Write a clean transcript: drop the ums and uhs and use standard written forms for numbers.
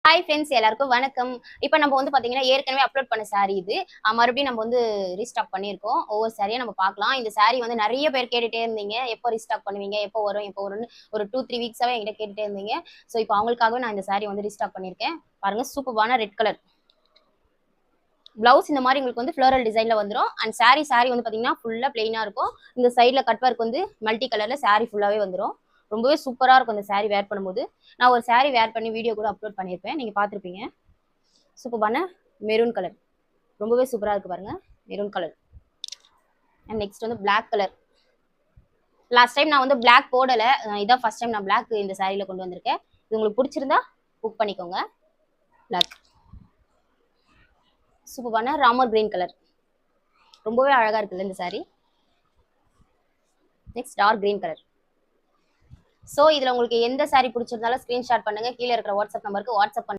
Hi friends, எல்லாருக்கும் வணக்கம். இப்போ நம்ம வந்து பார்த்தீங்கன்னா, ஏற்கனவே அப்லோட் பண்ண சாரி இது. மறுபடியும் நம்ம வந்து ரீஸ்டாக் பண்ணியிருக்கோம். ஒவ்வொரு சாரியா நம்ம பார்க்கலாம். இந்த சாரி வந்து நெறைய பேர் கேட்டுட்டே இருந்தீங்க. எப்போ ரீஸ்டாக் பண்ணுவீங்க? எப்போ வரும்? எப்போ வரும்னு ஒரு 2, 3 வீக்ஸாவே என்கிட்ட கேட்டுட்டே இருந்தீங்க. ஸோ இப்போ அவங்களுக்காகவே நான் இந்த சாரி வந்து ரீஸ்டாக் பண்ணியிருக்கேன். பாருங்க, சூப்பர்பான ரெட் கலர். பிளவுஸ் இந்த மாதிரி உங்களுக்கு வந்து ஃப்ளோரல் டிசைன்ல வந்துடும். அண்ட் சாரி வந்து பார்த்தீங்கன்னா ஃபுல்லாக பிளெயினாக இருக்கும். இந்த சைடில் கட் ஒர்க் வந்து மல்டி கலரில் சாரி ஃபுல்லாகவே வந்துடும். ரொம்பவே சூப்பராக இருக்கும் இந்த சாரி வேர் பண்ணும்போது. நான் ஒரு சாரி வேர் பண்ணி வீடியோ கூட அப்லோட் பண்ணியிருப்பேன், நீங்கள் பார்த்துருப்பீங்க. சூப்பரான மெரூன் கலர், ரொம்பவே சூப்பராக இருக்குது பாருங்க, மெரூன் கலர். அண்ட் நெக்ஸ்ட் வந்து பிளாக் கலர். லாஸ்ட் டைம் நான் வந்து பிளாக் போடலை, இதான் ஃபர்ஸ்ட் டைம் நான் பிளாக் இந்த சாரியில் கொண்டு வந்திருக்கேன். இது உங்களுக்கு பிடிச்சிருந்தா புக் பண்ணிக்கோங்க. பிளாக் சூப்பரான ராமர் கிரீன் கலர், ரொம்பவே அழகாக இருக்குல்ல இந்த sari. Next dark green colour. So இதில் உங்களுக்கு எந்த சாரி பிடிச்சிருந்தாலும் ஸ்க்ரீன்ஷாட் பண்ணுங்க, கீழே இருக்கிற வாட்ஸ்அப் நம்பருக்கு வாட்ஸ்அப் பண்ணுங்க.